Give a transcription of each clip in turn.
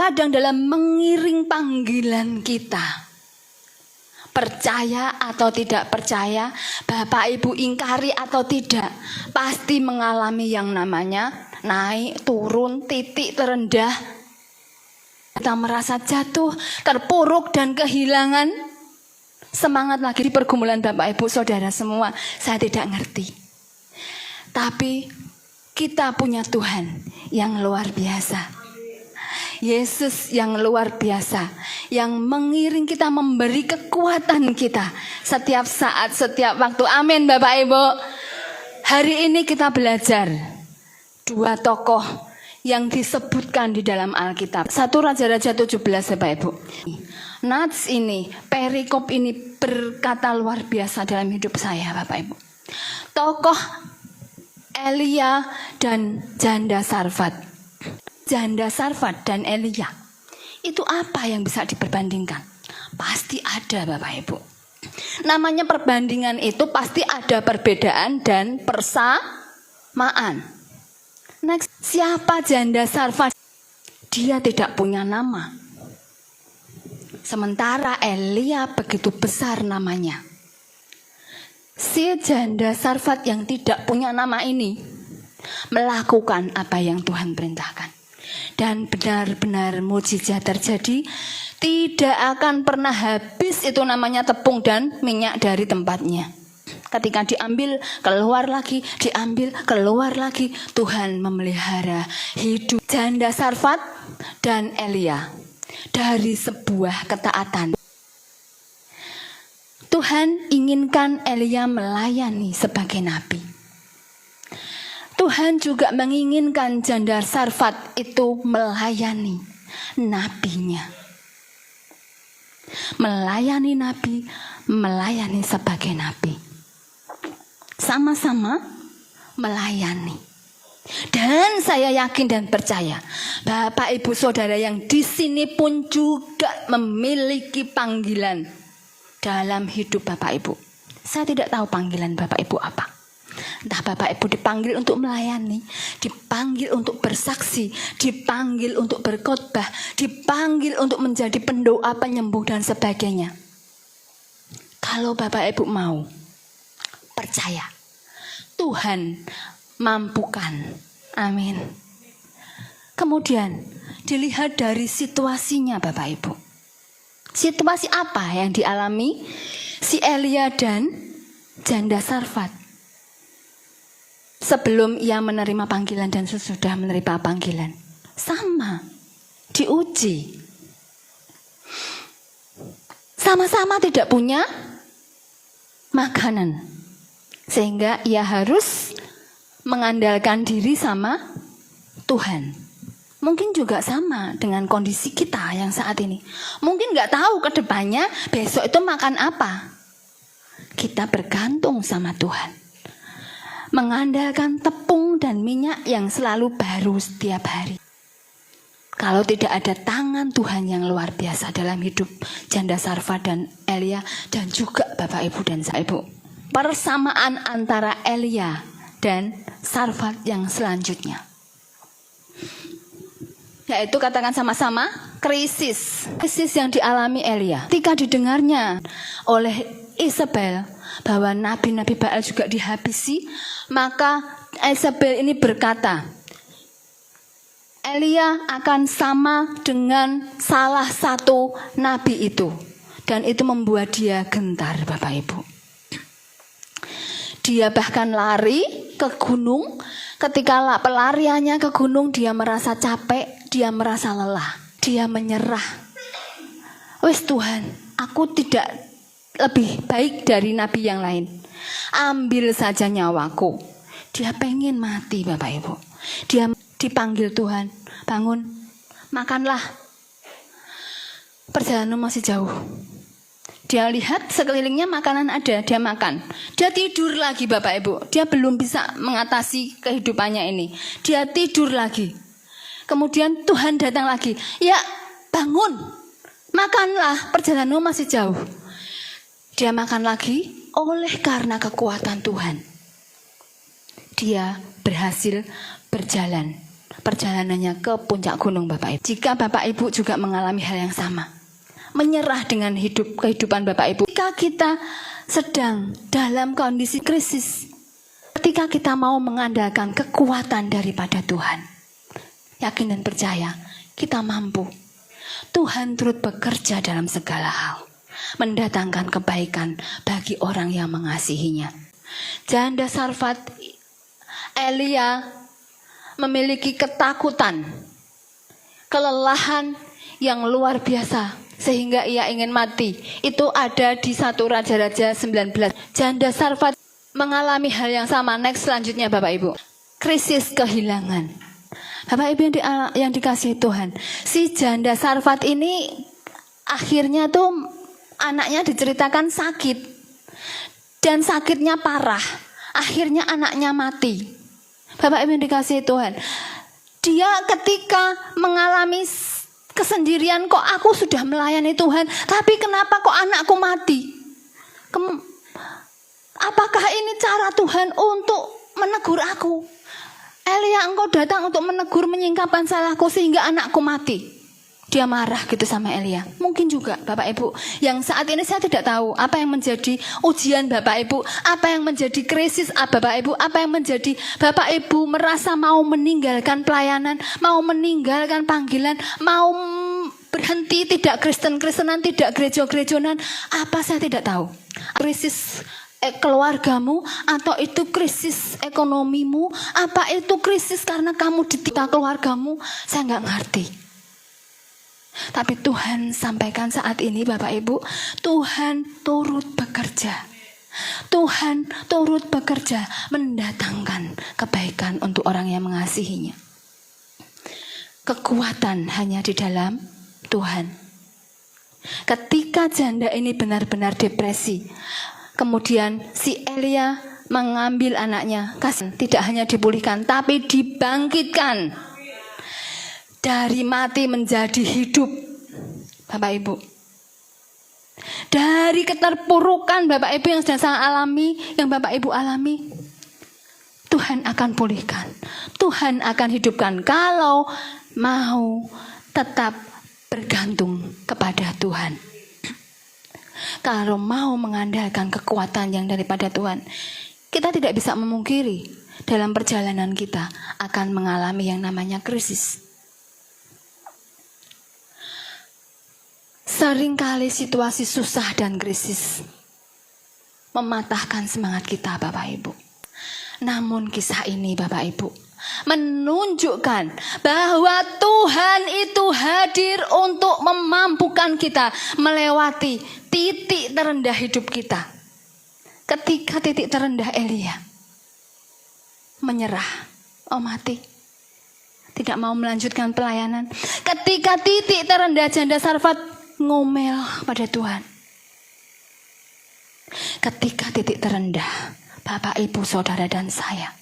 Terkadang dalam mengiring panggilan kita, percaya atau tidak percaya, Bapak Ibu ingkari atau tidak, pasti mengalami yang namanya naik, turun, titik terendah. Kita merasa jatuh, terpuruk dan kehilangan semangat lagi di pergumulan Bapak Ibu Saudara semua. Saya tidak ngerti. Tapi kita punya Tuhan yang luar biasa. Yesus yang luar biasa, yang mengiring kita, memberi kekuatan kita setiap saat, setiap waktu. Amin Bapak Ibu. Hari ini kita belajar dua tokoh yang disebutkan di dalam Alkitab. 1 Raja-Raja 17 Bapak Ibu. Nats ini, perikop ini berkata luar biasa dalam hidup saya Bapak Ibu. Tokoh Elia dan janda Sarfat. Janda Sarfat dan Elia, itu apa yang bisa diperbandingkan? Pasti ada Bapak Ibu. Namanya perbandingan itu pasti ada perbedaan dan persamaan. Next, siapa janda Sarfat? Dia tidak punya nama. Sementara Elia begitu besar namanya. Si janda Sarfat yang tidak punya nama ini melakukan apa yang Tuhan perintahkan. Dan benar-benar mujizat terjadi. Tidak akan pernah habis itu namanya tepung dan minyak dari tempatnya. Ketika diambil, keluar lagi, diambil, keluar lagi. Tuhan memelihara hidup janda Sarfat dan Elia dari sebuah ketaatan. Tuhan inginkan Elia melayani sebagai nabi. Tuhan juga menginginkan janda Sarfat itu melayani nabinya. Melayani nabi, melayani sebagai nabi. Sama-sama melayani. Dan saya yakin dan percaya, Bapak Ibu Saudara yang di sini pun juga memiliki panggilan dalam hidup Bapak Ibu. Saya tidak tahu panggilan Bapak Ibu apa. Entah Bapak Ibu dipanggil untuk melayani, dipanggil untuk bersaksi, dipanggil untuk berkhotbah, dipanggil untuk menjadi pendoa, penyembuh dan sebagainya. Kalau Bapak Ibu mau, percaya, Tuhan mampukan. Amin. Kemudian dilihat dari situasinya Bapak Ibu. Situasi apa yang dialami si Elia dan janda Sarfat sebelum ia menerima panggilan dan sesudah menerima panggilan? Sama, diuji. Sama-sama tidak punya makanan, sehingga ia harus mengandalkan diri sama Tuhan. Mungkin juga sama dengan kondisi kita yang saat ini. Mungkin gak tahu ke depannya besok itu makan apa. Kita bergantung sama Tuhan, mengandalkan tepung dan minyak yang selalu baru setiap hari. Kalau tidak ada tangan Tuhan yang luar biasa dalam hidup janda Sarfat dan Elia dan juga Bapak Ibu dan Ibu. Persamaan antara Elia dan Sarfat yang selanjutnya, yaitu katakan sama-sama krisis. Krisis yang dialami Elia ketika didengarnya oleh Isabel bahwa nabi-nabi Baal juga dihabisi, maka Isabel ini berkata, Elia akan sama dengan salah satu nabi itu. Dan itu membuat dia gentar Bapak Ibu. Dia bahkan lari ke gunung. Ketika pelariannya ke gunung, dia merasa capek, dia merasa lelah, dia menyerah. Wes Tuhan, aku tidak lebih baik dari nabi yang lain. Ambil saja nyawaku. Dia pengen mati Bapak Ibu. Dia dipanggil Tuhan, bangun, makanlah. Perjalanan masih jauh. Dia lihat sekelilingnya makanan ada, dia makan. Dia tidur lagi Bapak Ibu. Dia belum bisa mengatasi kehidupannya ini. Dia tidur lagi. Kemudian Tuhan datang lagi. Ya, bangun, makanlah, perjalanan masih jauh. Dia makan lagi oleh karena kekuatan Tuhan. Dia berhasil berjalan perjalanannya ke puncak gunung Bapak Ibu. Jika Bapak Ibu juga mengalami hal yang sama, menyerah dengan kehidupan Bapak Ibu. Jika kita sedang dalam kondisi krisis, ketika kita mau mengandalkan kekuatan daripada Tuhan, yakin dan percaya kita mampu. Tuhan turut bekerja dalam segala hal, mendatangkan kebaikan bagi orang yang mengasihinya. Janda Sarfat, Elia memiliki ketakutan, kelelahan yang luar biasa sehingga ia ingin mati. Itu ada di 1 Raja-Raja 19. Janda Sarfat mengalami hal yang sama. Next selanjutnya Bapak Ibu, krisis kehilangan. Bapak Ibu yang dikasihi Tuhan, si janda Sarfat ini akhirnya tuh anaknya diceritakan sakit dan sakitnya parah. Akhirnya anaknya mati. Bapak Ibu yang dikasihi Tuhan, dia ketika mengalami kesendirian, kok aku sudah melayani Tuhan, tapi kenapa kok anakku mati? Apakah ini cara Tuhan untuk menegur aku? Elia, engkau datang untuk menegur, menyingkapkan salahku sehingga anakku mati. Dia marah gitu sama Elia. Mungkin juga Bapak Ibu, yang saat ini saya tidak tahu apa yang menjadi ujian Bapak Ibu, apa yang menjadi krisis Bapak Ibu, apa yang menjadi Bapak Ibu merasa mau meninggalkan pelayanan, mau meninggalkan panggilan, mau berhenti, tidak Kristen-Kristenan, tidak gereja-gerejonan, apa saya tidak tahu. Krisis keluargamu, atau itu krisis ekonomimu, apa itu krisis karena kamu ditimpa keluargamu, saya nggak ngerti. Tapi Tuhan sampaikan saat ini Bapak Ibu, Tuhan turut bekerja. Tuhan turut bekerja mendatangkan kebaikan untuk orang yang mengasihinya. Kekuatan hanya di dalam Tuhan. Ketika janda ini benar-benar depresi, kemudian si Elia mengambil anaknya, tidak hanya dipulihkan tapi dibangkitkan. Dari mati menjadi hidup, Bapak Ibu. Dari keterpurukan Bapak Ibu yang sedang saya alami, yang Bapak Ibu alami, Tuhan akan pulihkan. Tuhan akan hidupkan kalau mau tetap bergantung kepada Tuhan. Kalau mau mengandalkan kekuatan yang daripada Tuhan, kita tidak bisa memungkiri dalam perjalanan kita akan mengalami yang namanya krisis. Seringkali situasi susah dan krisis mematahkan semangat kita Bapak Ibu. Namun kisah ini Bapak Ibu menunjukkan bahwa Tuhan itu hadir untuk memampukan kita melewati titik terendah hidup kita. Ketika titik terendah Elia menyerah, mati, tidak mau melanjutkan pelayanan. Ketika titik terendah janda Sarfat ngomel pada Tuhan. Ketika titik terendah Bapak, Ibu, Saudara dan saya,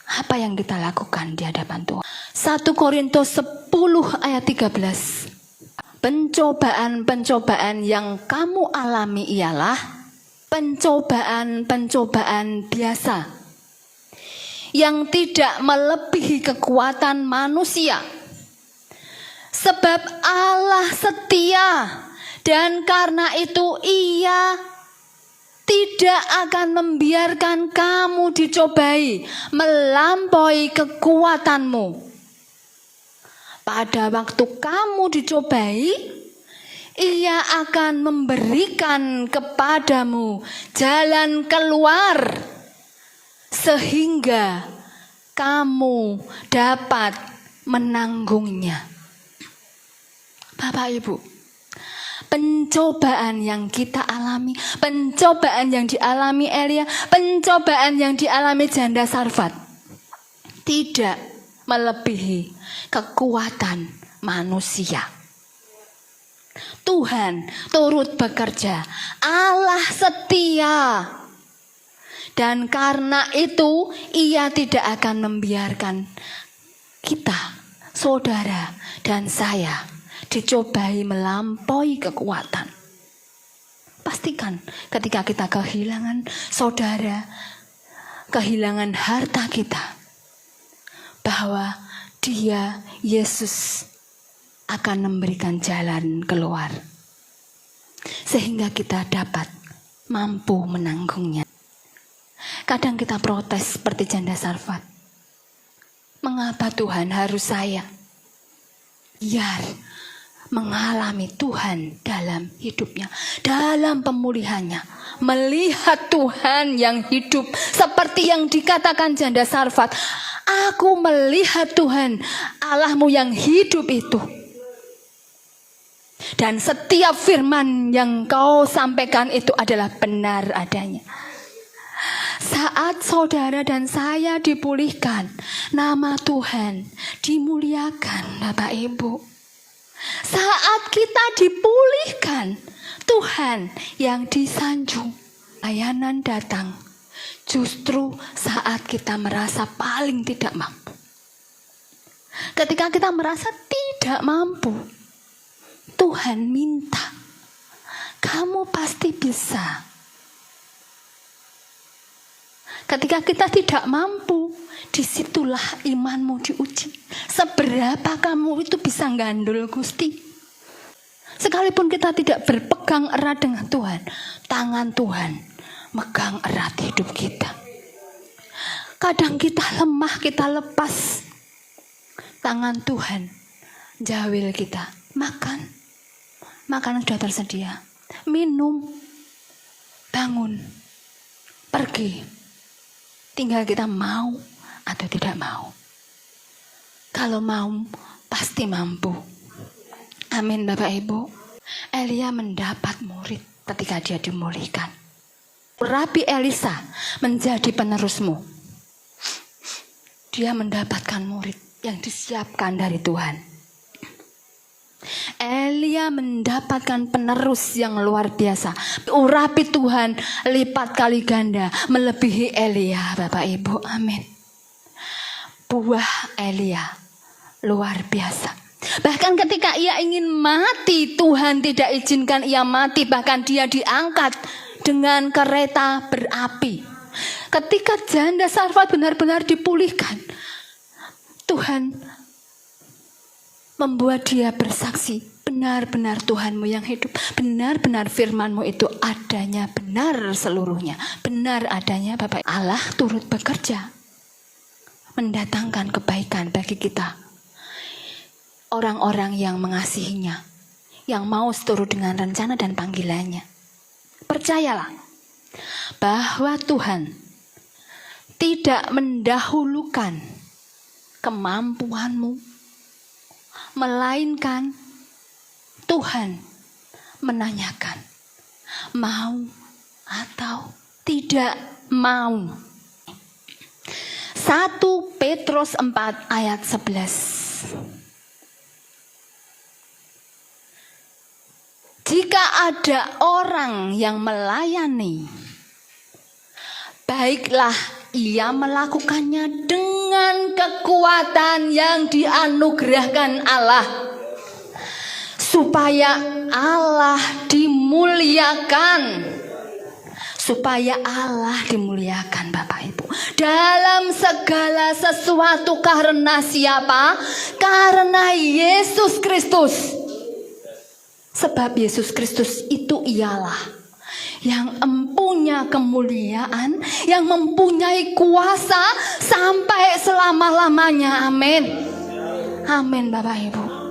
apa yang kita lakukan di hadapan Tuhan? 1 Korintus 10 ayat 13. Pencobaan-pencobaan yang kamu alami ialah pencobaan-pencobaan biasa yang tidak melebihi kekuatan manusia. Sebab Allah setia, dan karena itu Ia tidak akan membiarkan kamu dicobai melampaui kekuatanmu. Pada waktu kamu dicobai, Ia akan memberikan kepadamu jalan keluar sehingga kamu dapat menanggungnya. Bapak Ibu, pencobaan yang kita alami, pencobaan yang dialami Elia, pencobaan yang dialami janda Sarfat tidak melebihi kekuatan manusia. Tuhan turut bekerja, Allah setia, dan karena itu Ia tidak akan membiarkan kita, saudara dan saya, dicobai melampaui kekuatan. Pastikan ketika kita kehilangan saudara, kehilangan harta kita, bahwa Dia, Yesus, akan memberikan jalan keluar. Sehingga kita dapat mampu menanggungnya. Kadang kita protes seperti janda Sarfat. Mengapa Tuhan harus saya? Biar mengalami Tuhan dalam hidupnya, dalam pemulihannya, melihat Tuhan yang hidup seperti yang dikatakan janda Sarfat. Aku melihat Tuhan Allahmu yang hidup itu, dan setiap firman yang kau sampaikan itu adalah benar adanya. Saat saudara dan saya dipulihkan, nama Tuhan dimuliakan, Bapak Ibu. Saat kita dipulihkan, Tuhan yang disanjung. Layanan datang justru saat kita merasa paling tidak mampu. Ketika kita merasa tidak mampu, Tuhan minta, kamu pasti bisa. Ketika kita tidak mampu, disitulah imanmu diuji. Seberapa kamu itu bisa gandul Gusti. Sekalipun kita tidak berpegang erat dengan Tuhan, tangan Tuhan megang erat hidup kita. Kadang kita lemah, kita lepas. Tangan Tuhan jawil kita. Makan, makanan sudah tersedia. Minum, bangun, pergi. Tinggal kita mau atau tidak mau. Kalau mau, pasti mampu. Amin Bapak Ibu. Elia mendapat murid ketika dia dimulihkan. Rabi Elisa menjadi penerusmu. Dia mendapatkan murid yang disiapkan dari Tuhan. Elia mendapatkan penerus yang luar biasa. Urapi Tuhan lipat kali ganda melebihi Elia, Bapak Ibu. Amin. Buah Elia luar biasa. Bahkan ketika ia ingin mati, Tuhan tidak izinkan ia mati. Bahkan dia diangkat dengan kereta berapi. Ketika janda Sarfat benar-benar dipulihkan, Tuhan membuat dia bersaksi, benar-benar Tuhanmu yang hidup, benar-benar firmanmu itu adanya, benar seluruhnya, benar adanya Bapak. Allah turut bekerja, mendatangkan kebaikan bagi kita, orang-orang yang mengasihinya, yang mau seturut dengan rencana dan panggilannya. Percayalah bahwa Tuhan tidak mendahulukan kemampuanmu, melainkan Tuhan menanyakan, mau atau tidak mau. 1 Petrus 4 ayat 11. Jika ada orang yang melayani, baiklah ia melakukannya dengan kekuatan yang dianugerahkan Allah, supaya Allah dimuliakan. Supaya Allah dimuliakan Bapak Ibu dalam segala sesuatu. Karena siapa? Karena Yesus Kristus. Sebab Yesus Kristus itu ialah yang mempunyai kemuliaan, yang mempunyai kuasa sampai selama-lamanya. Amin. Amin Bapak Ibu.